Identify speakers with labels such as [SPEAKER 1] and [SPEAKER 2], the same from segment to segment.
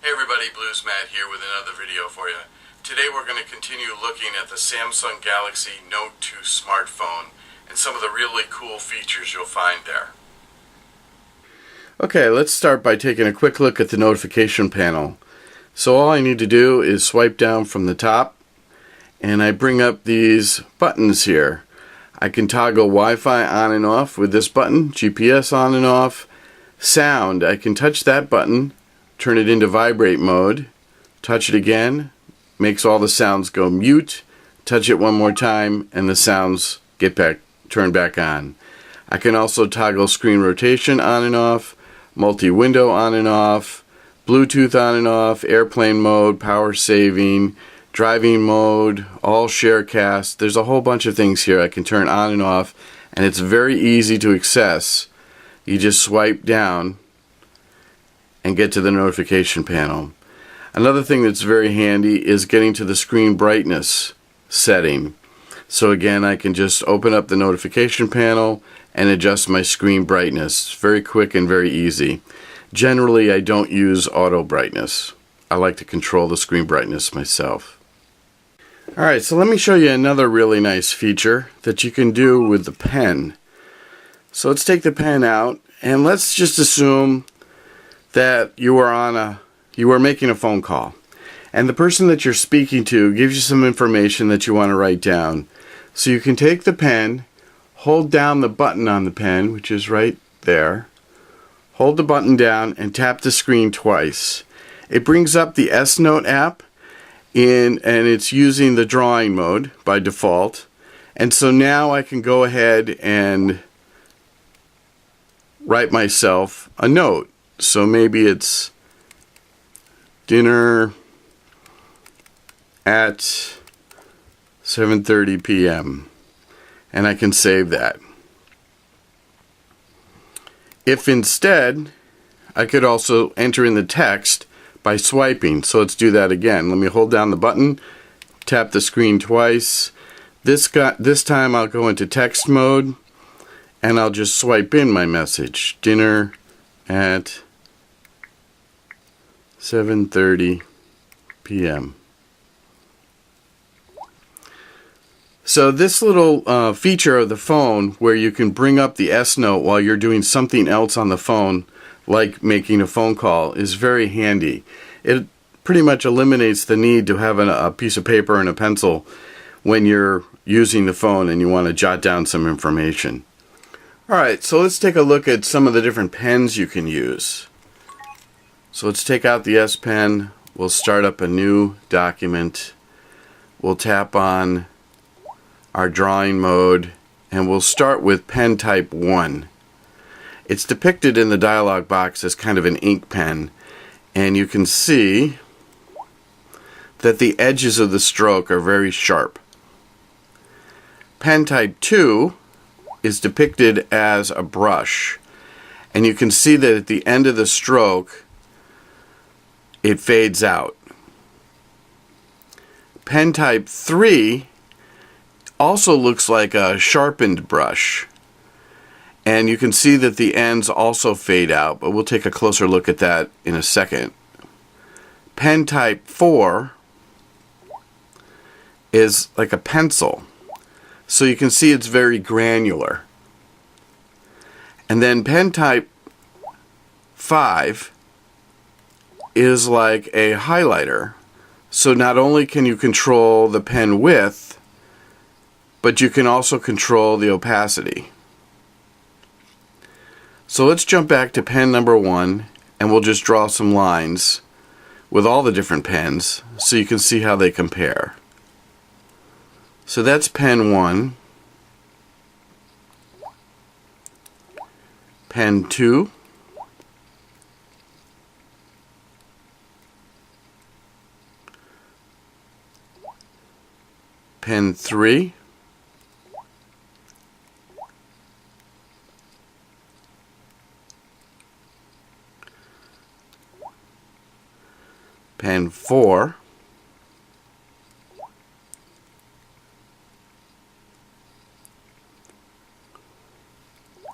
[SPEAKER 1] Hey everybody, Blues Matt here with another video for you. Today we're going to continue looking at the Samsung Galaxy Note 2 smartphone and some of the really cool features you'll find there. Okay, let's start by taking a quick look at the notification panel. So all I need to do is swipe down from the top and I bring up these buttons here. I can toggle Wi-Fi on and off with this button, GPS on and off, sound, I can touch that button, turn it into vibrate mode, touch it again, makes all the sounds go mute, touch it one more time and the sounds get turned back on. I can also toggle screen rotation on and off, multi-window on and off, Bluetooth on and off, airplane mode, power saving, driving mode, all sharecast. There's a whole bunch of things here I can turn on and off, and it's very easy to access. You just swipe down and get to the notification panel. Another thing that's very handy is getting to the screen brightness setting. So again, I can just open up the notification panel and adjust my screen brightness. It's very quick and very easy. Generally, I don't use auto brightness. I like to control the screen brightness myself. Alright, so let me show you another really nice feature that you can do with the pen. So let's take the pen out and let's just assume that you are making a phone call and the person that you're speaking to gives you some information that you want to write down. So you can take the pen, hold down the button on the pen, which is right there, hold the button down and tap the screen twice. It brings up the S Note app and it's using the drawing mode by default, and so now I can go ahead and write myself a note. So maybe it's dinner at 7:30 p.m. and I can save that. If instead, I could also enter in the text by swiping. So let's do that again. Let me hold down the button, tap the screen twice. This time I'll go into text mode and I'll just swipe in my message. Dinner at 7:30 p.m. So this little feature of the phone where you can bring up the S Note while you're doing something else on the phone, like making a phone call, is very handy. It pretty much eliminates the need to have a piece of paper and a pencil when you're using the phone and you want to jot down some information. Alright, so let's take a look at some of the different pens you can use. So let's take out the S Pen, we'll start up a new document, we'll tap on our drawing mode, and we'll start with pen type 1. It's depicted in the dialog box as kind of an ink pen, and you can see that the edges of the stroke are very sharp. Pen type 2 is depicted as a brush, and you can see that at the end of the stroke it fades out. Pen type 3 also looks like a sharpened brush, and you can see that the ends also fade out, but we'll take a closer look at that in a second. Pen type 4 is like a pencil, so you can see it's very granular. And then pen type 5 is like a highlighter, so not only can you control the pen width, but you can also control the opacity. So let's jump back to pen number 1 and we'll just draw some lines with all the different pens so you can see how they compare. So that's pen 1, pen 2, pen 3, pen 4,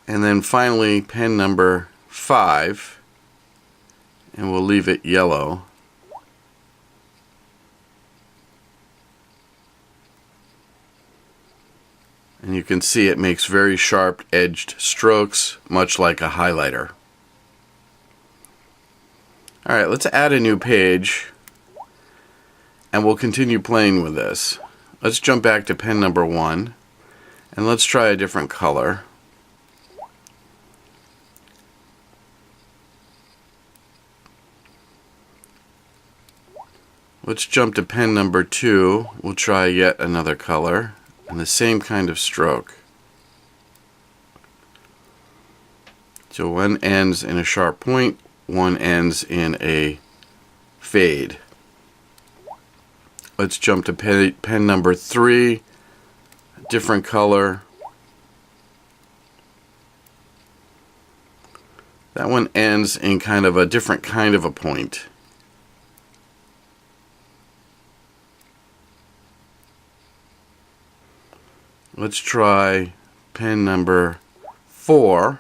[SPEAKER 1] and then finally pen number 5, and we'll leave it yellow can see it makes very sharp edged strokes, much like a highlighter. Alright, let's add a new page and we'll continue playing with this. Let's jump back to pen number 1 and let's try a different color. Let's jump to pen number 2. We'll try yet another color and the same kind of stroke. So one ends in a sharp point, one ends in a fade. Let's jump to pen number 3, different color. That one ends in kind of a different kind of a point. Let's try pen number 4.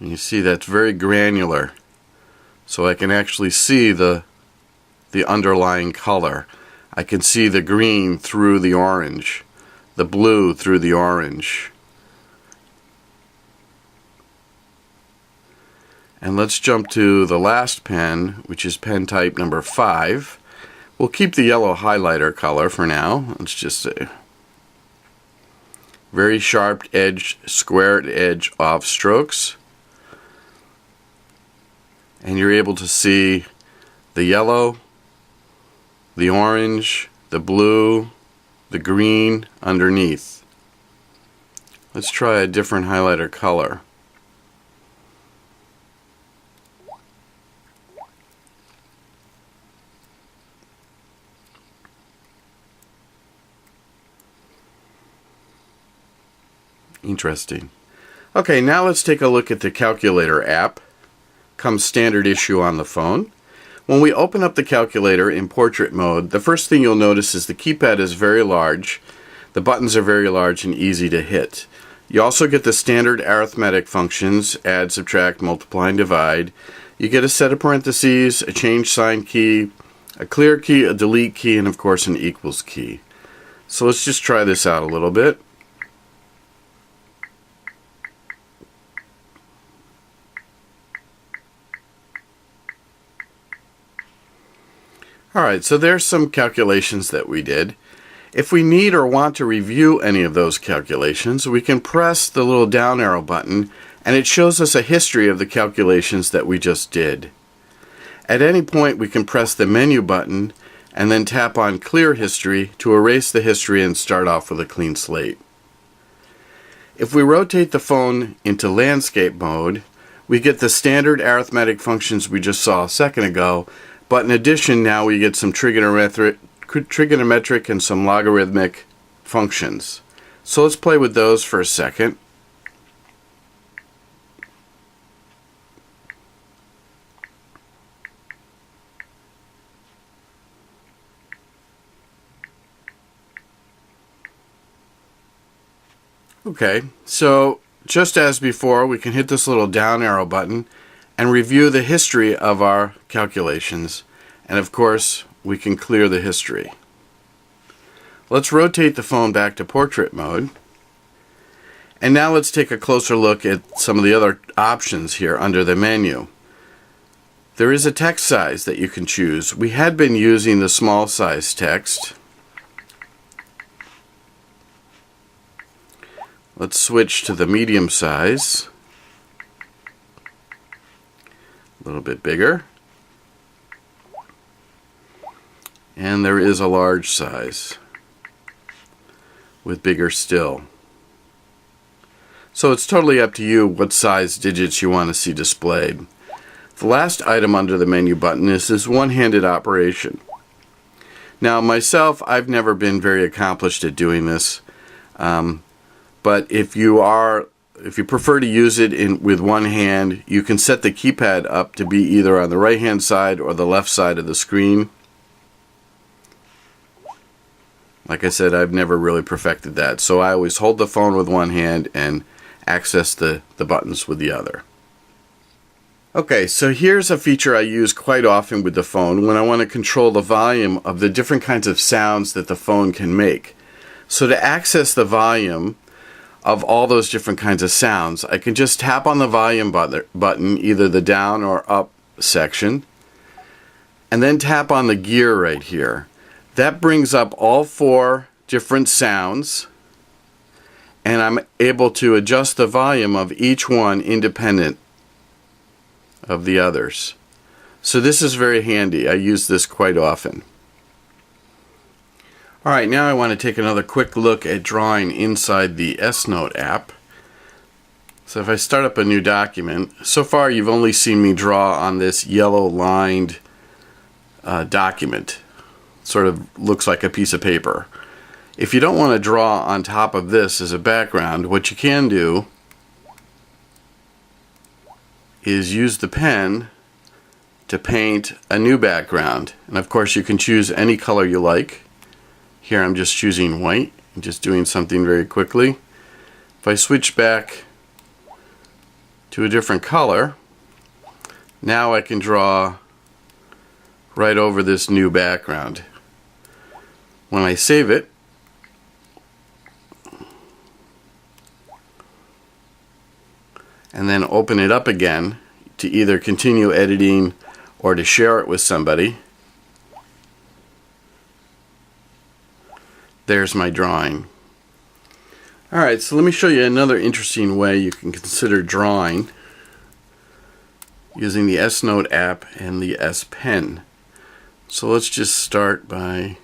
[SPEAKER 1] And you see that's very granular, so I can actually see the underlying color. I can see the green through the orange, the blue through the orange. And let's jump to the last pen, which is pen type number 5. We'll keep the yellow highlighter color for now. Let's just say very sharp edge, squared edge off strokes. And you're able to see the yellow, the orange, the blue, the green underneath. Let's try a different highlighter color. Interesting. Okay, now let's take a look at the calculator app. Comes standard issue on the phone. When we open up the calculator in portrait mode, the first thing you'll notice is the keypad is very large. The buttons are very large and easy to hit. You also get the standard arithmetic functions, add, subtract, multiply, and divide. You get a set of parentheses, a change sign key, a clear key, a delete key, and of course an equals key. So let's just try this out a little bit. Alright, so there's some calculations that we did. If we need or want to review any of those calculations, we can press the little down arrow button and it shows us a history of the calculations that we just did. At any point we can press the menu button and then tap on Clear History to erase the history and start off with a clean slate. If we rotate the phone into landscape mode, we get the standard arithmetic functions we just saw a second ago, but in addition now we get some trigonometric and some logarithmic functions. So let's play with those for a second. Okay, so just as before, we can hit this little down arrow button and review the history of our calculations. And of course, we can clear the history. Let's rotate the phone back to portrait mode. And now let's take a closer look at some of the other options here under the menu. There is a text size that you can choose. We had been using the small size text. Let's switch to the medium size. A little bit bigger. And there is a large size with bigger still. So it's totally up to you what size digits you want to see displayed. The last item under the menu button is this one-handed operation. Now myself, I've never been very accomplished at doing this, but if you prefer to use it with one hand, you can set the keypad up to be either on the right hand side or the left side of the screen. Like I said, I've never really perfected that, so I always hold the phone with one hand and access the buttons with the other. Okay, so here's a feature I use quite often with the phone when I want to control the volume of the different kinds of sounds that the phone can make. So to access the volume of all those different kinds of sounds, I can just tap on the volume button, either the down or up section, and then tap on the gear right here. That brings up all 4 different sounds, and I'm able to adjust the volume of each one independent of the others. So this is very handy. I use this quite often. Alright, now I want to take another quick look at drawing inside the S-Note app. So if I start up a new document, so far you've only seen me draw on this yellow lined document. Sort of looks like a piece of paper. If you don't want to draw on top of this as a background, what you can do is use the pen to paint a new background. And of course you can choose any color you like. Here I'm just choosing white and just doing something very quickly. If I switch back to a different color, now I can draw right over this new background. When I save it, and then open it up again to either continue editing or to share it with somebody, there's my drawing. Alright, so let me show you another interesting way you can consider drawing using the S-Note app and the S Pen. So let's just start by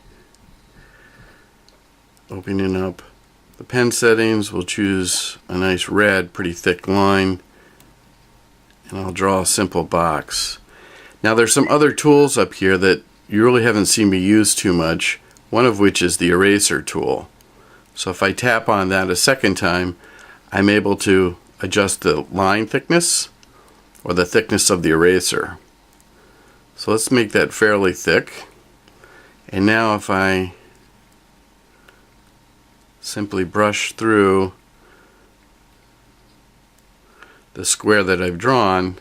[SPEAKER 1] opening up the pen settings. We'll choose a nice red, pretty thick line, and I'll draw a simple box. Now there's some other tools up here that you really haven't seen me use too much, one of which is the eraser tool. So if I tap on that a second time, I'm able to adjust the line thickness or the thickness of the eraser. So let's make that fairly thick. And now if I simply brush through the square that I've drawn,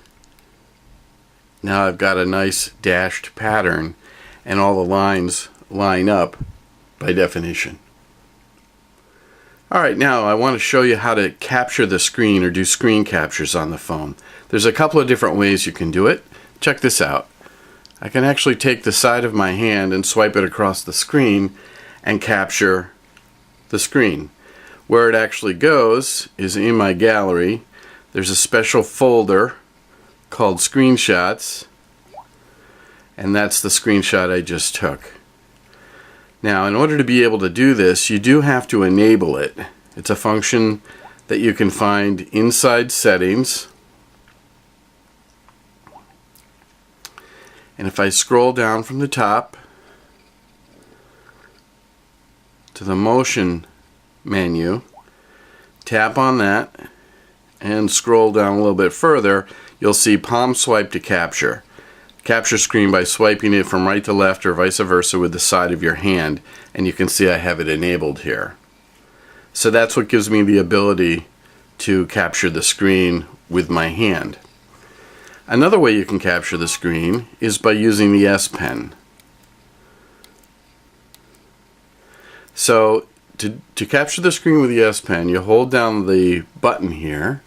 [SPEAKER 1] now I've got a nice dashed pattern and all the lines line up by definition. Alright, now I want to show you how to capture the screen or do screen captures on the phone. There's a couple of different ways you can do it. Check this out. I can actually take the side of my hand and swipe it across the screen and capture the screen. Where it actually goes is in my gallery. There's a special folder called Screenshots, and that's the screenshot I just took. Now, in order to be able to do this, you do have to enable it. It's a function that you can find inside Settings. And if I scroll down from the top to the Motion menu, tap on that, and scroll down a little bit further, you'll see Palm Swipe to Capture. Capture screen by swiping it from right to left or vice versa with the side of your hand, and you can see I have it enabled here. So that's what gives me the ability to capture the screen with my hand. Another way you can capture the screen is by using the S Pen. So to capture the screen with the S Pen, you hold down the button here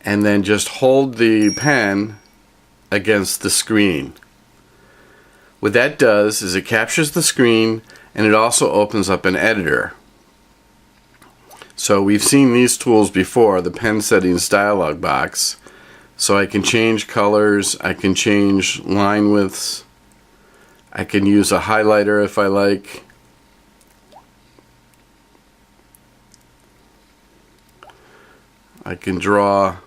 [SPEAKER 1] and then just hold the pen against the screen. What that does is it captures the screen and it also opens up an editor. So we've seen these tools before, the pen settings dialog box. So I can change colors, I can change line widths, I can use a highlighter if I like. I can draw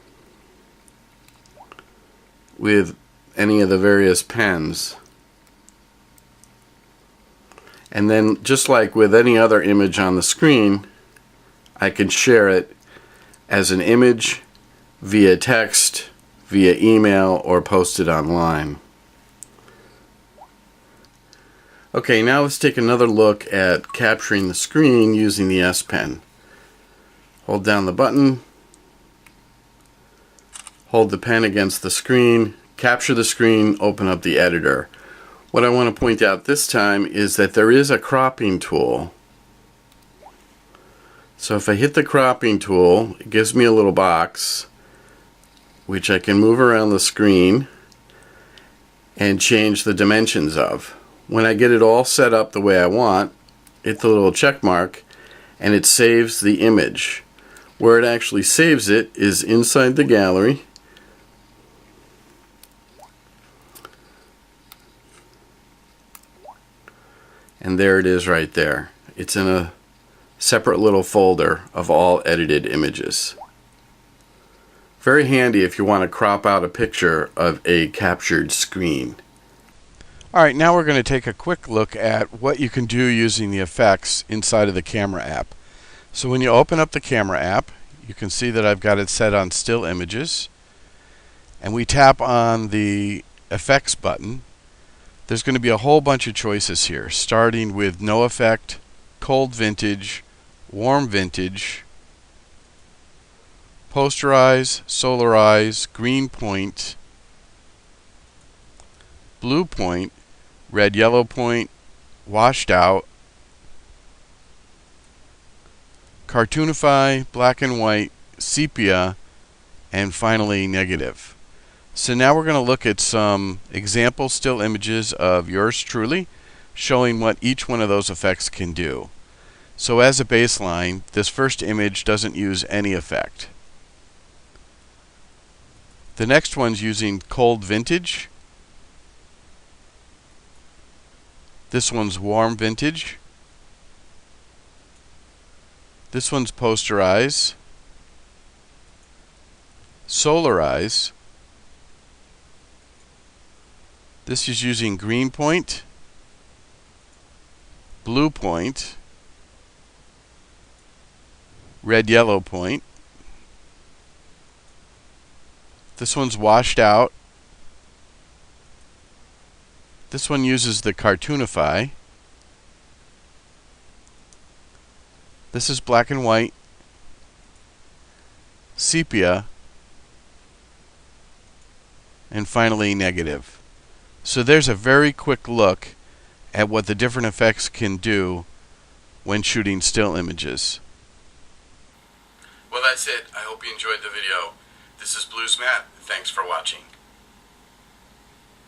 [SPEAKER 1] with any of the various pens. And then, just like with any other image on the screen, I can share it as an image, via text, via email, or post it online. Okay, now let's take another look at capturing the screen using the S Pen. Hold down the button, hold the pen against the screen, capture the screen, open up the editor. What I want to point out this time is that there is a cropping tool. So if I hit the cropping tool, it gives me a little box which I can move around the screen and change the dimensions of. When I get it all set up the way I want, hit the little check mark and it saves the image. Where it actually saves it is inside the gallery. And there it is right there. It's in a separate little folder of all edited images. Very handy if you want to crop out a picture of a captured screen. Alright, now we're going to take a quick look at what you can do using the effects inside of the camera app. So when you open up the camera app, you can see that I've got it set on still images. And we tap on the effects button. There's going to be a whole bunch of choices here, starting with no effect, cold vintage, warm vintage, posterize, solarize, green point, blue point, red yellow point, washed out, cartoonify, black and white, sepia, and finally negative. So now we're going to look at some example still images of yours truly, showing what each one of those effects can do. So as a baseline, this first image doesn't use any effect. The next one's using cold vintage. This one's warm vintage. This one's posterize, solarize. This is using green point, blue point, red yellow point. This one's washed out. This one uses the cartoonify. This is black and white, sepia, and finally negative. So there's a very quick look at what the different effects can do when shooting still images. Well, that's it. I hope you enjoyed the video. This is Blues Matt. Thanks for watching.